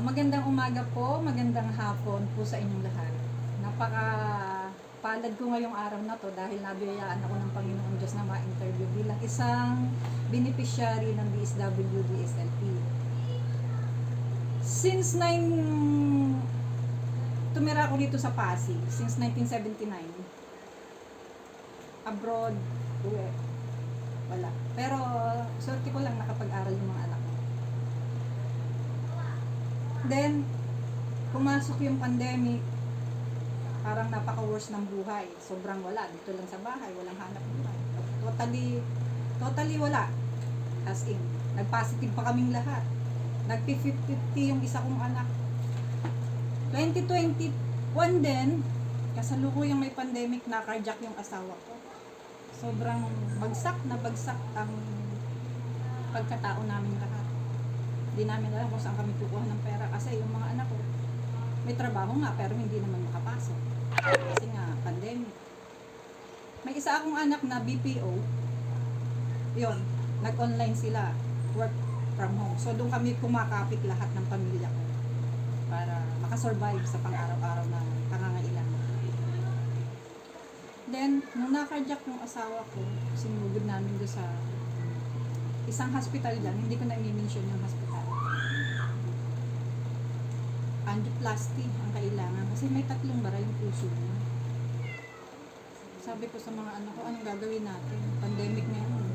Magandang umaga po, magandang hapon po sa inyong lahat. Palad ko ngayong araw na to dahil nabiyayaan ako ng Panginoon Diyos na ma-interview bilang isang beneficiary ng DSWD SLP. Since tumira ako dito sa Pasig, since 1979. Abroad, uwi. Wala. Pero, swerte ko lang nakapag-aral yung mga anak ko. Then, pumasok yung pandemic, parang napaka-worst ng buhay. Sobrang wala. Dito lang sa bahay, walang hanap buhay. Totally wala. As in, nag-positive pa kaming lahat. Nag-50-50 yung isa kong anak. 2021 din, kasalukuyang may pandemic, na cardiac yung asawa ko. Sobrang bagsak ang pagkatao namin lahat. Hindi namin alam kung saan kami kukuha ng pera kasi yung mga anak ko may trabaho nga pero hindi naman makapasok kasi nga pandemic. May isa akong anak na BPO, yun, nag-online sila, work from home. So doon kami kumakapit lahat ng pamilya ko para makasurvive sa pang-araw-araw na pangangailangan. Then, nung na-cardiac yung asawa ko, sinugod namin doon sa isang hospital dyan, hindi ko na i-mention yung hospital. Angioplasty ang kailangan kasi may 3 bara yung puso niya. Sabi ko sa mga anak ko, anong gagawin natin? Pandemic ngayon.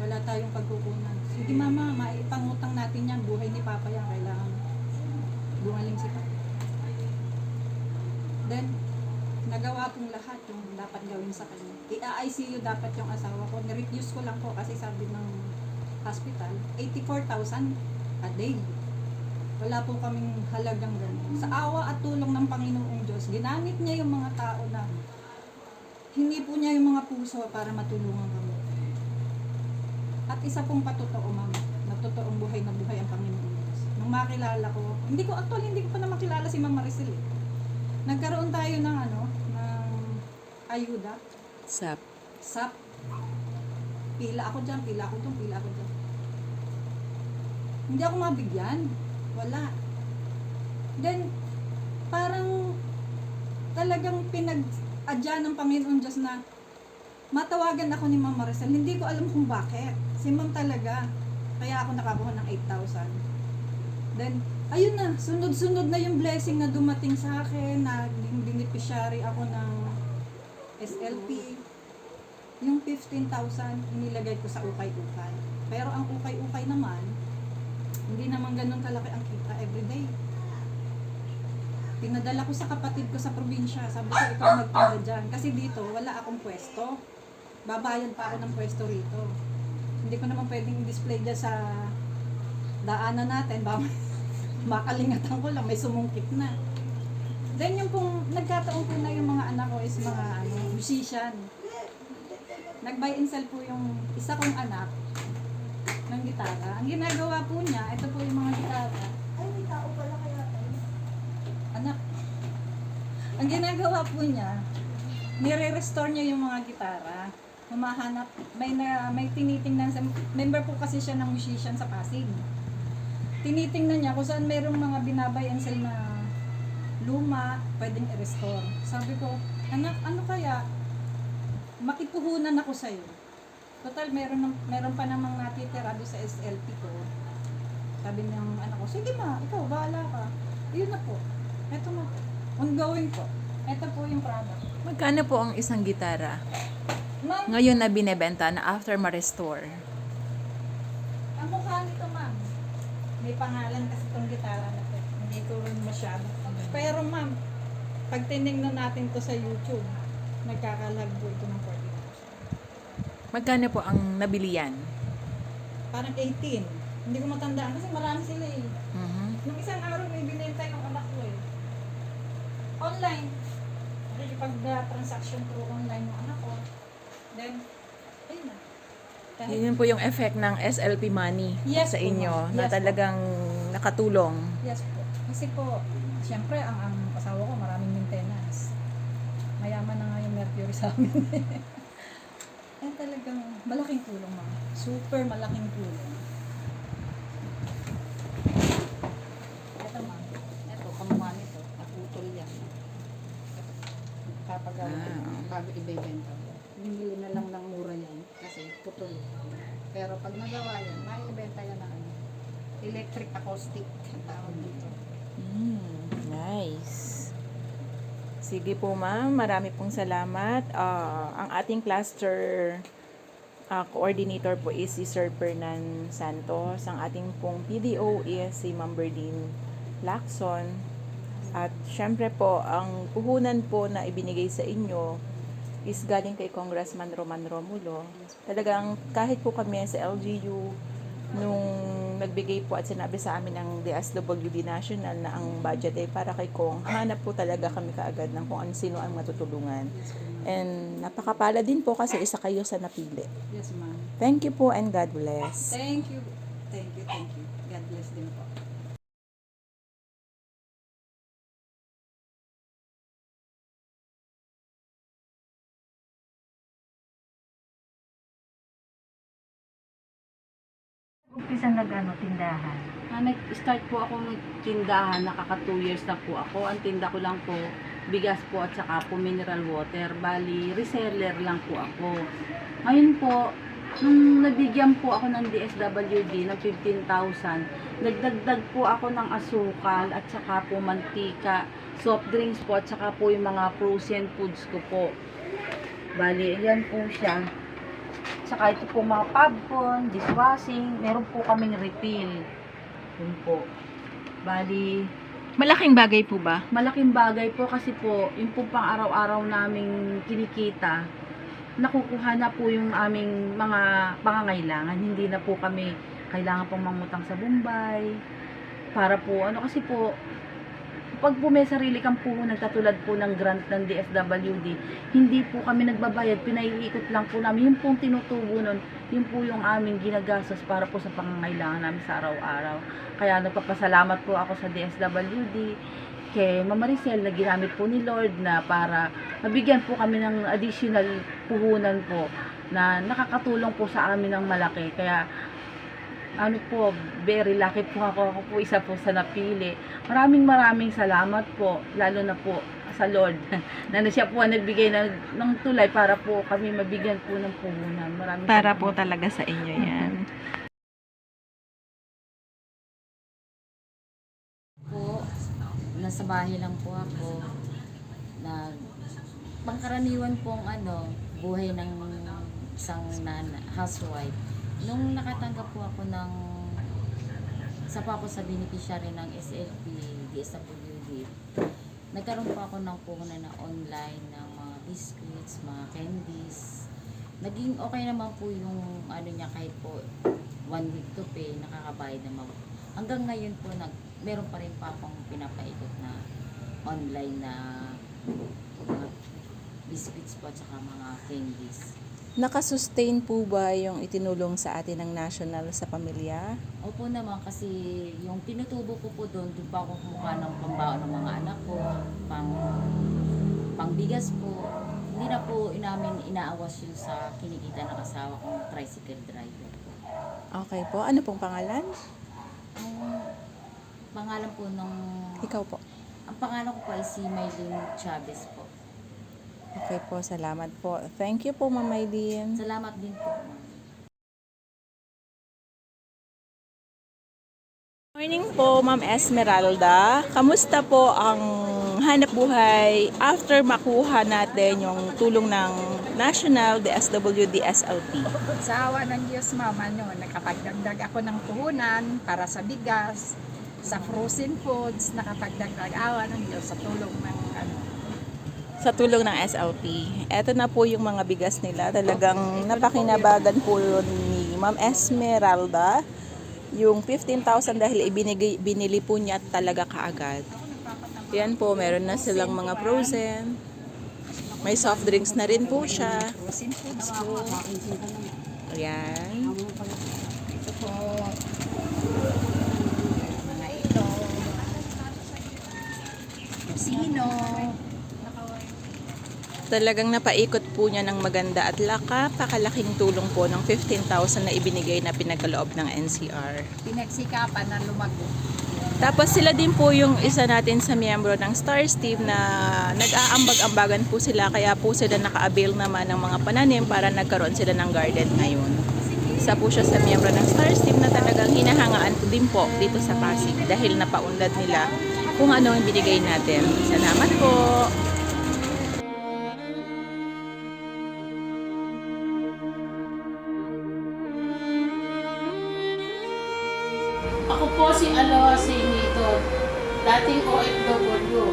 Wala tayong pagkukunan. Sige mama, maipangutang natin yan. Buhay ni Papa yan. Kailangan bungaling si Papa. Then, nagawa pong lahat yung dapat gawin sa kanya. I-ICU dapat yung asawa ko. Ni-refuse ko lang po kasi sabi ng hospital, 84,000 a day. Wala po kaming halagang ganun. Sa awa at tulong ng Panginoong Diyos, ginamit niya yung mga tao na hindi po niya yung mga puso para matulungan kami. At isa pong patotoo, ma'am, na totoong buhay na buhay ang Panginoong Diyos. Nung makilala ko, hindi ko pa na makilala si Ma'am Maricel. Nagkaroon tayo ng ayuda. SAP. Pila ako dyan, pila ako dyan. Hindi ako mabigyan. Wala. Then, parang talagang pinag-adya ng Panginoon Diyos na matawagan ako ni Ma'am Maricel. Hindi ko alam kung bakit. Si Ma'am talaga. Kaya ako nakakuha ng 8,000. Then, ayun na, sunod-sunod na yung blessing na dumating sa akin, naging beneficiary ako ng SLP. Yung 15,000, inilagay ko sa ukay-ukay. Pero ang ukay-ukay naman, hindi naman ganun kalaki ang kita everyday. Pinadala ko sa kapatid ko sa probinsya. Sabi ko, ikaw magtinda dyan. Kasi dito, wala akong pwesto. Babayad pa ako ng pwesto rito. Hindi ko naman pwedeng display dyan sa daanan natin. Makalingatan ko lang, may sumungkit na. Then yung pong nagkataon po na yung mga anak ko is mga musician. Nag-buy and sell po yung isa kong anak ng gitara. Ang ginagawa po niya, ito po yung mga gitara. Ay, may tao pala kaya tayo. Anak. Ang ginagawa po niya, nire-restore niya yung mga gitara. Humahanap, may tinitingnan, member po kasi siya ng musician sa Pasig. Tinitingnan niya kung saan merong mga binabay and sell na luma, pwedeng i-restore. Sabi ko, anak, ano kaya? Makipuhunan ako sa'yo. Total, meron pa namang natitira doon sa SLP ko. Sabi ng anak ko, sige ma, ikaw, bahala ka. Yun na po. Ito na po. Ongoing po. Ito po yung product. Magkano po ang isang gitara? Ma'am, Ngayon na binebenta na after ma-restore. ang mukha nito, ma'am. May pangalan kasi itong gitara na to. Hindi ko rin masyado. Pero ma'am, pag tinignan natin to sa YouTube, nagkakalagbo ito ng 40,000. Magkano po ang nabili yan? Parang 18. Hindi ko matandaan kasi marami sila eh. Mhm. Nung isang araw may binenta yung anak ko eh. Online. Nakikipag-transaction through online yung anak ko. Then, ayun na. Yun po yung effect ng SLP money Yes sa po, inyo ma'am. na Yes po. talagang nakatulong. Yes po. Kasi po, siyempre, ang asawa ko maraming maintenance. Mayaman na nga yung Mercury sa amin. Eh talagang malaking tulong, ma'am. Super malaking tulong. ibebenta ko. Bumili na lang ng mura yan kasi putol. Pero pag nagawa yan, maibenta yan na ano. Electric acoustic ang tawag dito. Nice. Sige po ma'am, marami pong salamat. Ang ating cluster coordinator po is si Sir Fernan Santos. Ang ating pong PDO is si Ma'am Berdine Lacson. At syempre po, ang puhunan po na ibinigay sa inyo is galing kay Congressman Roman Romulo. Talagang kahit po kami sa LGU, nung nagbigay po at sinabi sa amin ng DSWD National na ang budget ay para kay Kong, hanap po talaga kami kaagad ng kung sino ang matutulungan. And napakapala din po kasi isa kayo sa napili. Yes, ma'am. Thank you po and God bless. Thank you. Thank you, thank you. God bless din po. Umpisa tindahan. Nag-start po ako magtindahan, nakaka 2 years na po ako. Ang tinda ko lang po, bigas po at saka po mineral water. Bali, reseller lang po ako. Ngayon po, nung nabigyan po ako ng DSWD ng 15,000, nagdagdag po ako ng asukal at saka po mantika, soft drinks po at saka po yung mga frozen foods ko po. Bali, yan po siya. Saka ito po mga popcorn, dishwashing, meron po kaming refill. Yun po. Bali, Malaking bagay po ba? malaking bagay po kasi po, yung po pang araw-araw naming kinikita, nakukuha na po yung aming mga pangangailangan. Hindi na po kami kailangan pong mangutang sa Bombay. Para po, kasi po, pag po may sarili kang puhunan, katulad po ng grant ng DSWD, hindi po kami nagbabayad, pinaiikot lang po namin. Yung pong tinutubo nun, yun po yung aming ginagastos para po sa pangangailangan namin sa araw-araw. Kaya nagpapasalamat po ako sa DSWD, kay Mama Maricel na ginamit po ni Lord na para mabigyan po kami ng additional puhunan po na nakakatulong po sa amin ng malaki. Kaya very lucky po ako po isa po sa napili. Maraming salamat po, lalo na po sa Lord na siya po ang nagbigay ng tulay para po kami mabigyan po ng puhunan. Para po talaga sa inyo yan. Po, nasa bahay lang po ako. Pangkaraniwan pong buhay ng isang housewife. Nung nakatanggap po ako isa pa ako sa beneficiary ng SLP, DSWD, nagkaroon po ako ng puhunan na online ng mga biscuits, mga candies. Naging okay naman po yung niya kahit po 1 week to pay, nakakabayad naman. Hanggang ngayon po, meron pa rin pa akong pinapaikot na online na mga biscuits po at saka mga candies. Nakasustain po ba yung itinulong sa atin ng national sa pamilya? Opo naman kasi yung tinutubo ko po doon pa ako kumuha ng pambaon ng mga anak ko, pangbigas po. Hindi na po inaawas yun sa kinikita ng asawa kong tricycle driver po. Okay po. Ano pong pangalan? Ang pangalan po Ikaw po. ang pangalan ko po ay si Maylene Chavez po. Okay po, salamat po. Thank you po, Ma'am Maylene. Salamat din po. Morning po, Ma'am Esmeralda. Kamusta po ang hanap buhay after makuha natin yung tulong ng National DSWD SLP? Sa awa ng Diyos, ma'am, nakapagdagdag ako ng puhunan para sa bigas, sa frozen foods, nakapagdagdag awa ng Diyos sa tulong ng Sa tulong ng SLP. Ito na po yung mga bigas nila. Talagang napakinabagan po ni Ma'am Esmeralda. Yung 15,000 dahil binili po niya talaga kaagad. Yan po, meron na silang mga frozen. May soft drinks na rin po siya. frozen foods po. Ayan. Ito po. Mga ito. Sino? Talagang napaikot po niya ng maganda at pakalaking tulong po ng 15,000 na ibinigay na pinagkaloob ng NCR. Pinagsikapan na lumago. Tapos sila din po yung isa natin sa miyembro ng Stars Team na nag-aambag-ambagan po sila, kaya po sila naka-avail naman ng mga pananim para nagkaroon sila ng garden ngayon. Isa po siya sa miyembro ng Stars Team na talagang hinahangaan ko din po dito sa Pasig dahil napaunlad nila kung ano ang binigay natin. Salamat po! Ako po si Aloha Sinito, dating OFW.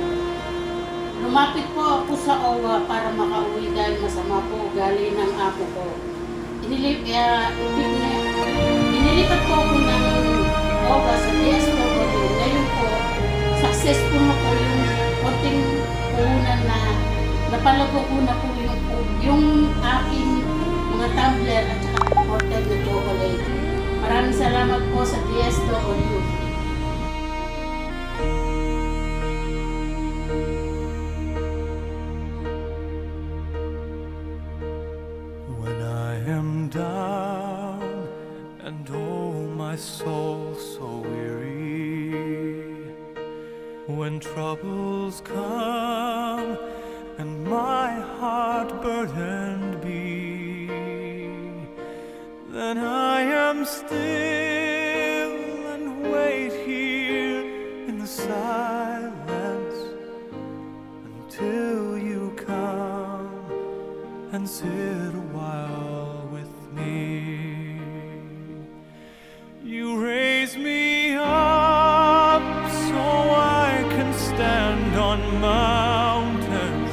Lumapit po ako sa OWA para makauwi dahil masama po ugali ng apo ko. Inilipat po ako ng OWA sa DSWD. Ngayon po, successful na po yung konting puhunan na napalago ko na po yung aking mga tumbler at saka imported na chocolate. Maraming salamat po sa DSWD. When I am down and oh my soul so weary, when troubles come and my heart burdened be, then I am still and wait here in the silence until you come and sit a while with me. You raise me up so I can stand on mountains.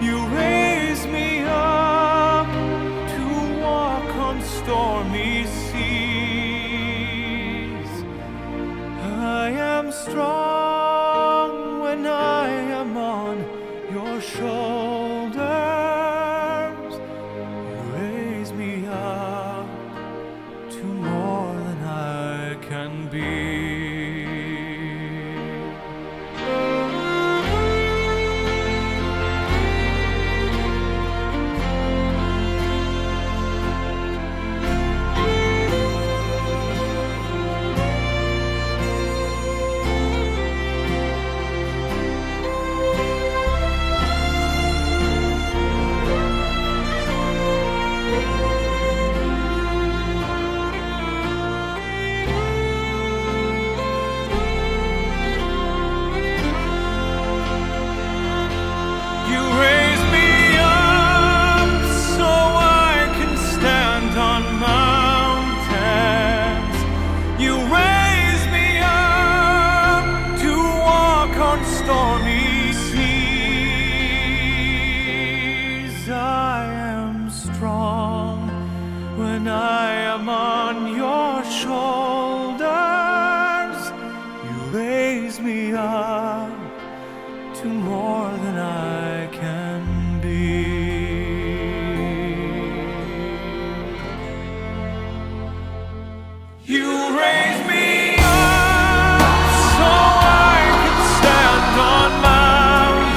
You raise me up to walk on stormy seas. I am strong when I am on your shoulders. You raise me up to more than I can be. You raise me up so I can stand on mountains. You raise me up to walk on stormy seas. I am strong when I am on your shoulders. You raise me up to more than I can be. You raise me up so I can stand on mountains.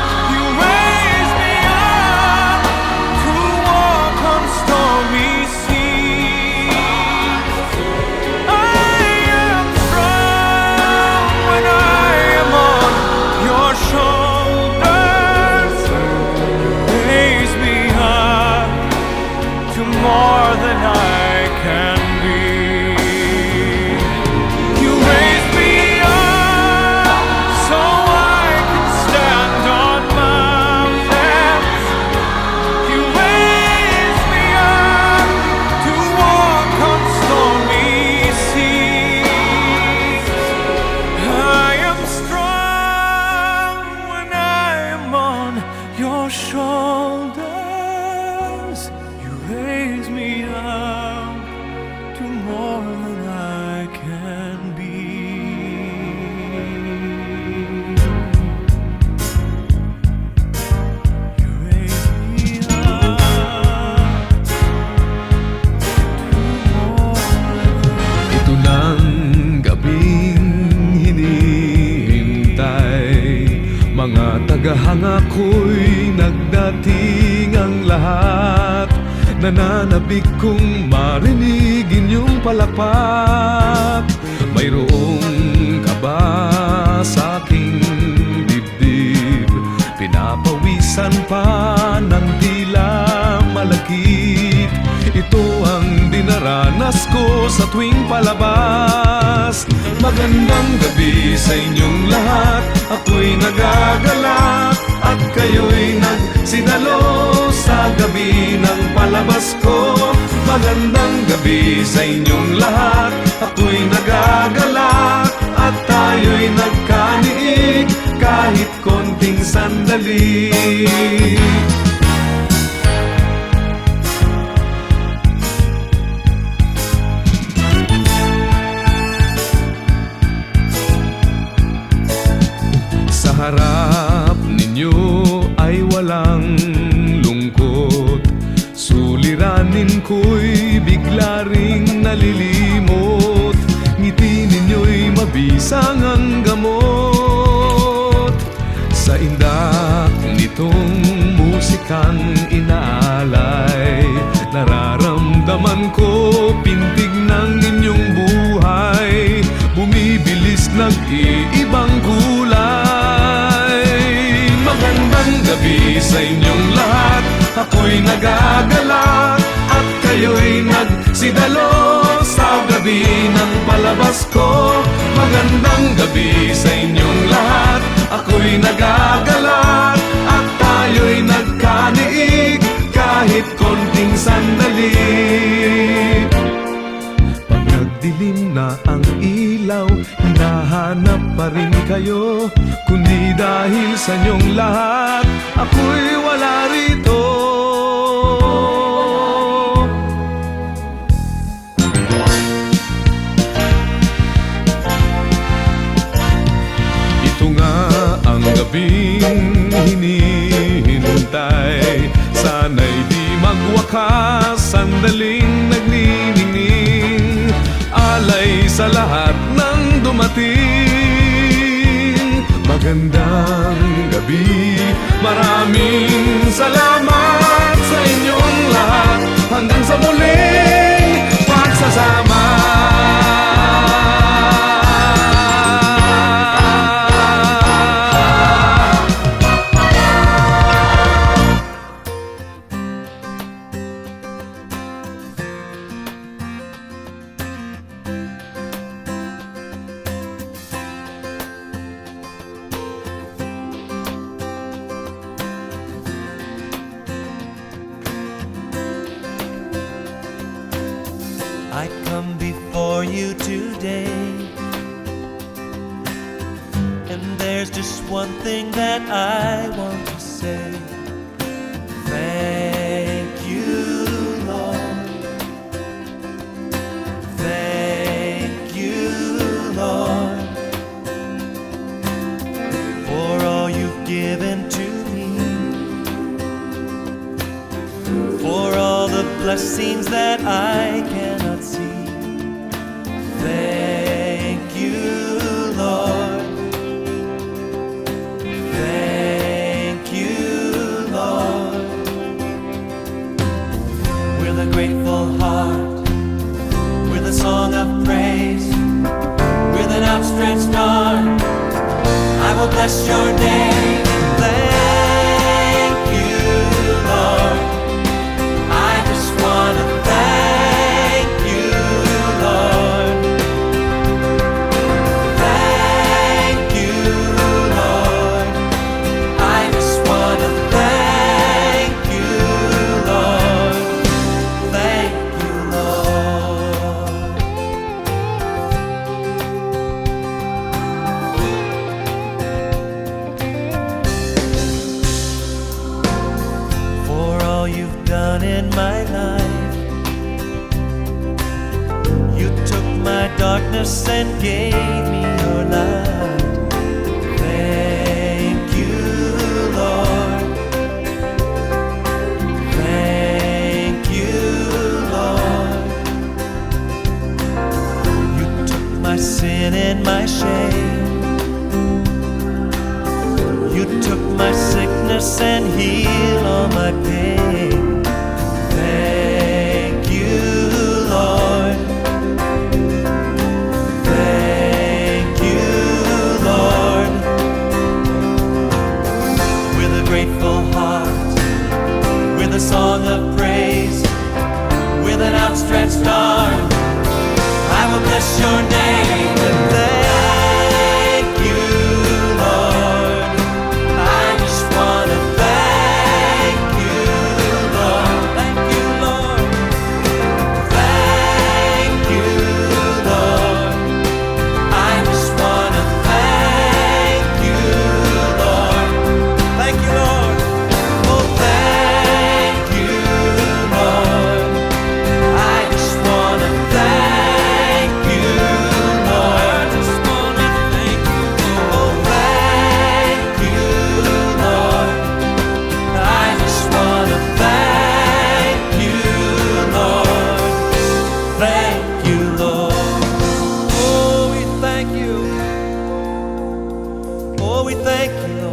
You raise me up to walk on stormy seas. I am strong when I am on your shoulders. Raise me up to more than I can be. You raise me up so I can stand on mountains. You raise me up to walk on stormy seas. I am strong when I am on your shoulders. You raise me up to more than I can be. You raise me up to more. Ito ng gabing hinihintay, mga tagahanga ko'y nagdating ang lahat. Nananabik kong marinig inyong palakpak. Mayroong kaba sa aking dibdib, pinapawisan pa ng tila malakit. Ito ang dinaranas ko sa tuwing palabas. Magandang gabi sa inyong lahat, ako'y nagagalak at kayo'y nagsinalo sa gabi ng palabas ko. Magandang gabi sa inyong lahat, ako'y nagagalak at tayo'y nagkaniig kahit konting sandali. Sa harap ninyo ay walang lungkot, suliranin ko'y bigla ring nalilimot. Ngiti ninyo'y mabisang ang gamot. Sa indak nitong musikang inaalay, nararamdaman ko pintig ng inyong buhay, bumibilis nag-iibang kulay. Magandang gabi sa inyong lahat, ako'y nagagalak at kayo'y nagsidalo sa gabi ng palabas ko. Magandang gabi sa inyong lahat, ako'y nagagalak at tayo'y nagkaniig kahit konting sandali. Pag nagdilim na ang ilaw, hinahanap pa rin kayo, kundi dahil sa inyong lahat, ako'y wala rito. Ito nga ang gabing hinihintay, sana'y di magwakas, sandaling nagniningning, alay sa lahat ng dumating. Magandang gabi, maraming salamat sa inyong lahat, hanggang sa muling pagsasama. I come before you today, and there's just one thing that I want to say. Thank you, Lord. Thank you, Lord, for all you've given to me, for all the blessings that I cannot see. Thank you, Lord. Thank you, Lord. With a grateful heart, with a song of praise, with an outstretched arm, I will bless your name. Thank you, Lord. I just want to thank you, Lord. Thank you, Lord. I just want to thank you, Lord. Thank you, Lord. For all you've done in my life, you took my darkness and gave me your light. Thank you, Lord. Thank you, Lord. You took my sin and my shame, you took my sickness and healed all my pain. Thank you, Lord. Thank bless your name and thank you, Lord. I just want to thank you, Lord. Thank you, Lord. Thank you, Lord. I just want to thank you, Lord. Thank you, Lord. Oh, thank you, Lord. I just want to thank you, Lord. I just want to thank you, Lord. Oh, thank you, Lord. I just want to thank you, Lord. Thank you, Lord. Oh, we thank you. Oh, we thank you, Lord.